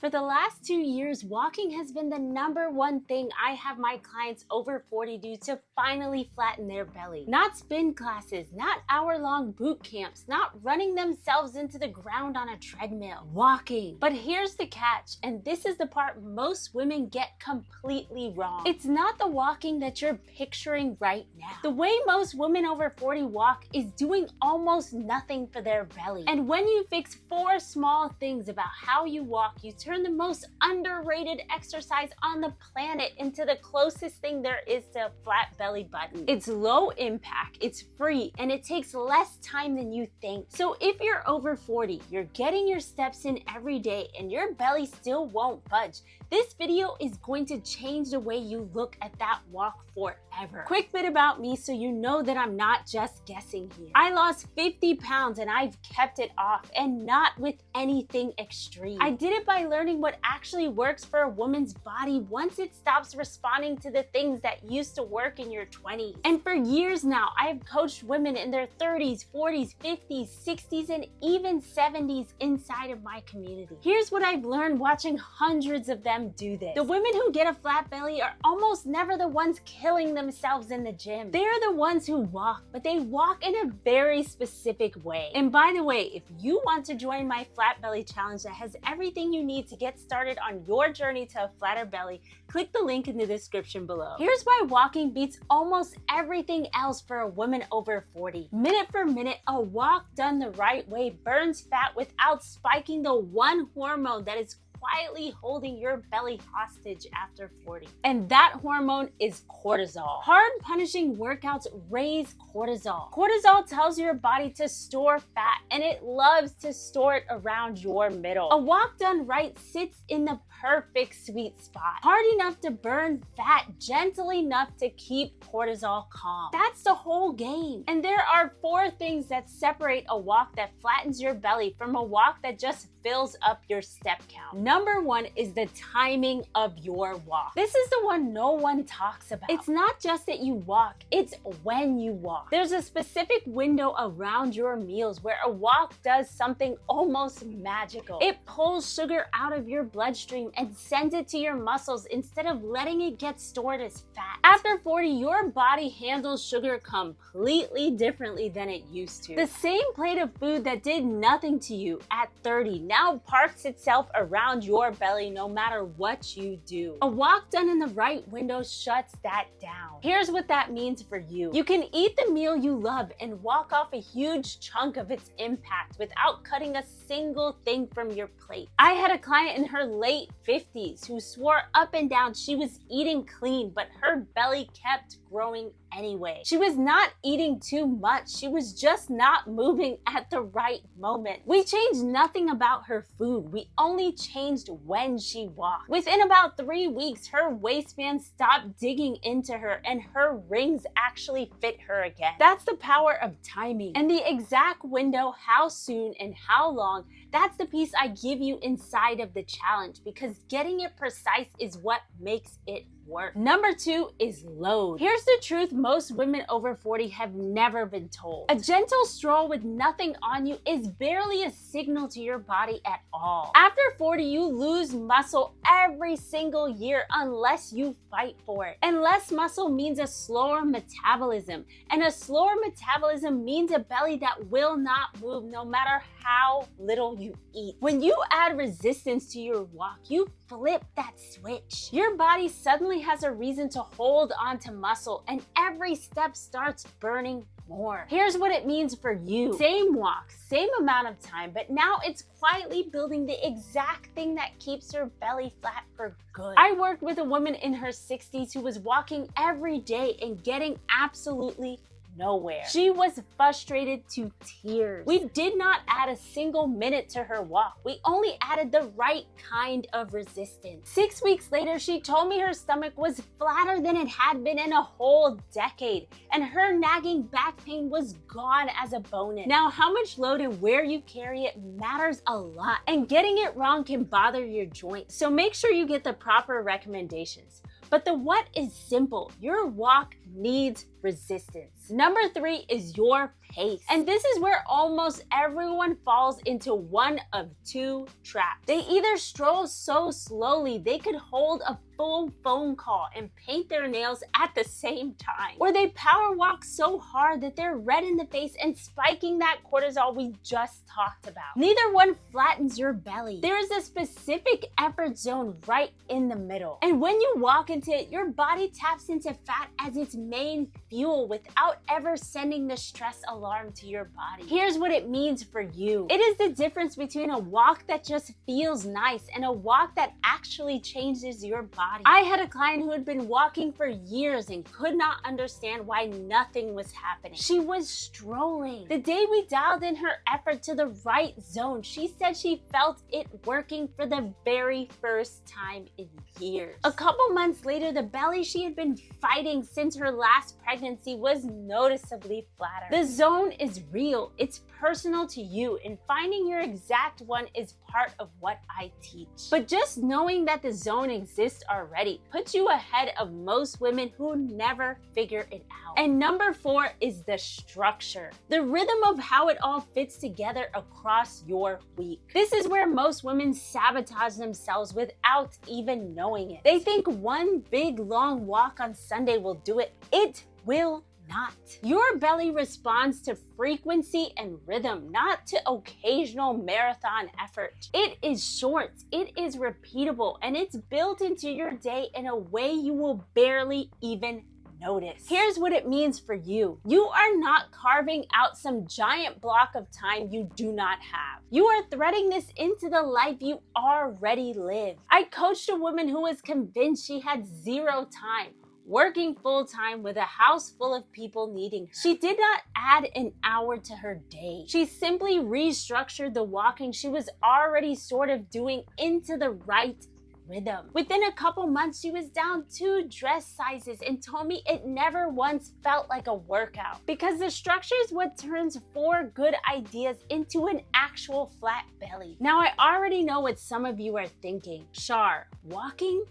For the last 2 years, walking has been the #1 thing I have my clients over 40 do to finally flatten their belly. Not spin classes, not hour-long boot camps, not running themselves into the ground on a treadmill. Walking. But here's the catch, and this is the part most women get completely wrong. It's not the walking that you're picturing right now. The way most women over 40 walk is doing almost nothing for their belly. And when you fix 4 small things about how you walk, you turn the most underrated exercise on the planet into the closest thing there is to a flat belly button. It's low impact, it's free, and it takes less time than you think. So if you're over 40, you're getting your steps in every day, and your belly still won't budge, this video is going to change the way you look at that walk forever. Quick bit about me so you know that I'm not just guessing here. I lost 50 pounds and I've kept it off, and not with anything extreme. I did it by learning what actually works for a woman's body once it stops responding to the things that used to work in your 20s. And for years now, I have coached women in their 30s, 40s, 50s, 60s, and even 70s inside of my community. Here's what I've learned watching hundreds of them do this. The women who get a flat belly are almost never the ones killing themselves in the gym. They're the ones who walk, but they walk in a very specific way. And by the way, if you want to join my flat belly challenge that has everything you need to get started on your journey to a flatter belly, click the link in the description below. Here's why walking beats almost everything else for a woman over 40. Minute for minute, a walk done the right way burns fat without spiking the one hormone that is quietly holding your belly hostage after 40. And that hormone is cortisol. Hard punishing workouts raise cortisol. Cortisol tells your body to store fat, and it loves to store it around your middle. A walk done right sits in the perfect sweet spot. Hard enough to burn fat, gentle enough to keep cortisol calm. That's the whole game. And there are 4 things that separate a walk that flattens your belly from a walk that just fills up your step count. Number 1 is the timing of your walk. This is the one no one talks about. It's not just that you walk, it's when you walk. There's a specific window around your meals where a walk does something almost magical. It pulls sugar out of your bloodstream and sends it to your muscles instead of letting it get stored as fat. After 40, your body handles sugar completely differently than it used to. The same plate of food that did nothing to you at 30 now parks itself around your belly no matter what you do. A walk done in the right window shuts that down. Here's what that means for you. You can eat the meal you love and walk off a huge chunk of its impact without cutting a single thing from your plate. I had a client in her late 50s who swore up and down she was eating clean, but her belly kept growing anyway. She was not eating too much, she was just not moving at the right moment. We changed nothing about her food, we only changed when she walked. Within about 3 weeks, her waistband stopped digging into her and her rings actually fit her again. That's the power of timing. And the exact window, how soon and how long, that's the piece I give you inside of the challenge, because getting it precise is what makes it work. Number 2 is load. Here's the truth most women over 40 have never been told. A gentle stroll with nothing on you is barely a signal to your body at all. After 40, you lose muscle every single year unless you fight for it. And less muscle means a slower metabolism. And a slower metabolism means a belly that will not move no matter how little you eat. When you add resistance to your walk, you flip that switch. Your body suddenly has a reason to hold on to muscle, and every step starts burning more. Here's what it means for you. Same walk, same amount of time, but now it's quietly building the exact thing that keeps your belly flat for good. I worked with a woman in her 60s who was walking every day and getting absolutely nowhere. She was frustrated to tears. We did not add a single minute to her walk. We only added the right kind of resistance. 6 weeks later, she told me her stomach was flatter than it had been in a whole decade, and her nagging back pain was gone as a bonus. Now, how much load and where you carry it matters a lot, and getting it wrong can bother your joints. So make sure you get the proper recommendations. But the what is simple. Your walk needs resistance. Number 3 is your pace. And this is where almost everyone falls into one of two traps. They either stroll so slowly they could hold a full phone call and paint their nails at the same time, or they power walk so hard that they're red in the face and spiking that cortisol we just talked about. Neither one flattens your belly. There is a specific effort zone right in the middle, and when you walk into it, your body taps into fat as its main fuel without ever sending the stress alarm to your body. Here's what it means for you. It is the difference between a walk that just feels nice and a walk that actually changes your body. I had a client who had been walking for years and could not understand why nothing was happening. She was strolling. The day we dialed in her effort to the right zone, she said she felt it working for the very first time in years. A couple months later, the belly she had been fighting since her last pregnancy was noticeably flatter. The zone is real. It's personal to you, and finding your exact one is part of what I teach. But just knowing that the zone exists already puts you ahead of most women who never figure it out. And number 4 is the structure, the rhythm of how it all fits together across your week. This is where most women sabotage themselves without even knowing it. They think one big long walk on Sunday will do it. It will not. Your belly responds to frequency and rhythm, not to occasional marathon effort. It is short, it is repeatable, and it's built into your day in a way you will barely even notice. Here's what it means for you. You are not carving out some giant block of time you do not have. You are threading this into the life you already live. I coached a woman who was convinced she had zero time, working full-time with a house full of people needing her. She did not add an hour to her day. She simply restructured the walking she was already sort of doing into the right rhythm. Within a couple months, she was down 2 dress sizes and told me it never once felt like a workout, because the structure is what turns 4 good ideas into an actual flat belly. Now, I already know what some of you are thinking. Shar, walking?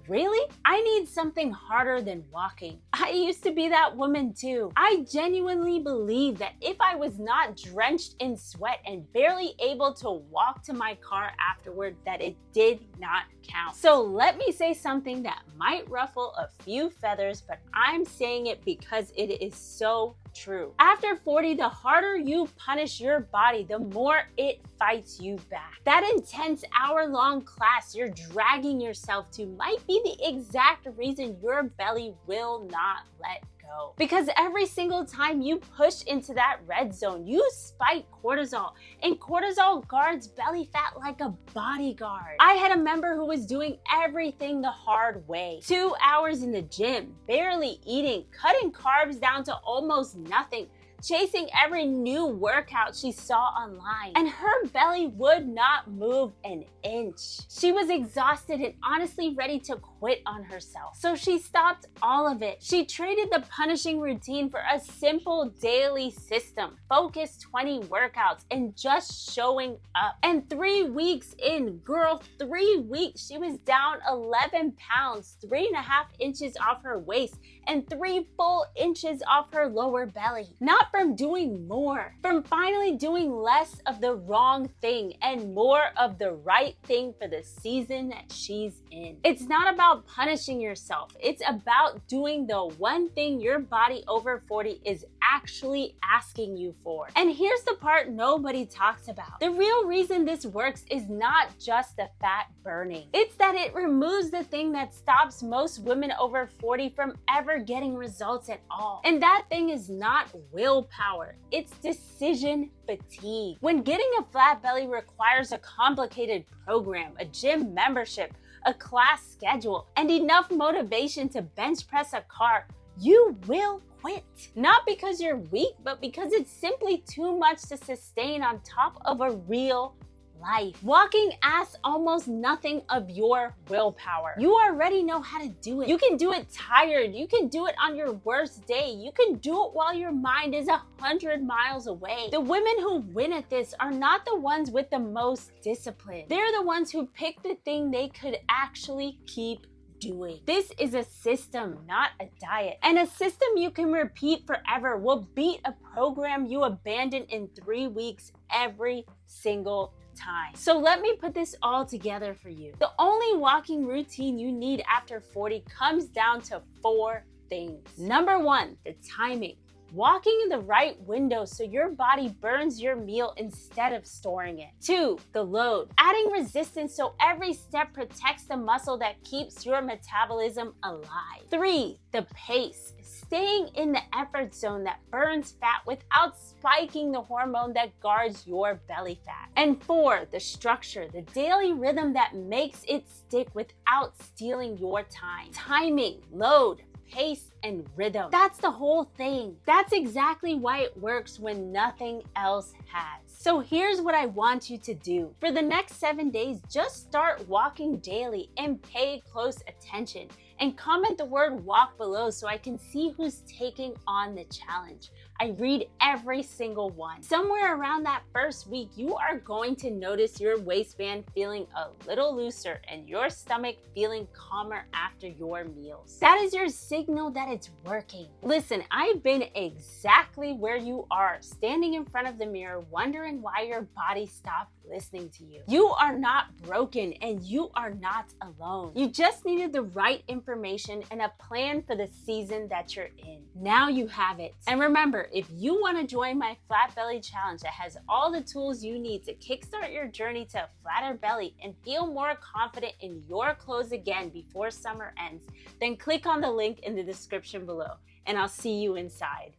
Really? I need something harder than walking. I used to be that woman too. I genuinely believe that if I was not drenched in sweat and barely able to walk to my car afterward, that it did not count. So let me say something that might ruffle a few feathers, but I'm saying it because it is so true. After 40, the harder you punish your body, the more it fights you back. That intense hour-long class you're dragging yourself to might be the exact reason your belly will not let go. Because every single time you push into that red zone, you spike cortisol, and cortisol guards belly fat like a bodyguard. I had a member who was doing everything the hard way. 2 hours in the gym, barely eating, cutting carbs down to almost nothing, chasing every new workout she saw online, and her belly would not move an inch. She was exhausted and honestly ready to quit on herself. So she stopped all of it. She traded the punishing routine for a simple daily system, focused 20 workouts, and just showing up. And 3 weeks in, girl, 3 weeks, she was down 11 pounds, 3.5 inches off her waist, and 3 full inches off her lower belly. Not from doing more, from finally doing less of the wrong thing and more of the right thing for the season that she's in. It's not about punishing yourself. It's about doing the one thing your body over 40 is actually asking you for. And here's the part nobody talks about. The real reason this works is not just the fat burning. It's that it removes the thing that stops most women over 40 from ever getting results at all. And that thing is not willpower. It's decision fatigue. When getting a flat belly requires a complicated program, a gym membership, a class schedule, and enough motivation to bench press a car, you will quit. Not because you're weak, but because it's simply too much to sustain on top of a real life. Walking asks almost nothing of your willpower. You already know how to do it. You can do it tired. You can do it on your worst day. You can do it while your mind is 100 miles away. The women who win at this are not the ones with the most discipline. They're the ones who pick the thing they could actually keep doing. This is a system, not a diet. And a system you can repeat forever will beat a program you abandoned in 3 weeks every single time. So let me put this all together for you. The only walking routine you need after 40 comes down to 4 things. Number 1, the timing. Walking in the right window so your body burns your meal instead of storing it. 2, the load. Adding resistance so every step protects the muscle that keeps your metabolism alive. 3, the pace. Staying in the effort zone that burns fat without spiking the hormone that guards your belly fat. And 4, the structure, the daily rhythm that makes it stick without stealing your time. Timing, load, pace, and rhythm. That's the whole thing. That's exactly why it works when nothing else has. So here's what I want you to do. For the next 7 days, just start walking daily and pay close attention. And comment the word walk below so I can see who's taking on the challenge. I read every single one. Somewhere around that first week, you are going to notice your waistband feeling a little looser and your stomach feeling calmer after your meals. That is your signal that it's working. Listen, I've been exactly where you are, standing in front of the mirror, wondering why your body stopped listening to you. You are not broken and you are not alone. You just needed the right information and a plan for the season that you're in. Now you have it. And remember, if you want to join my Flat Belly Challenge that has all the tools you need to kickstart your journey to a flatter belly and feel more confident in your clothes again before summer ends, then click on the link in the description below and I'll see you inside.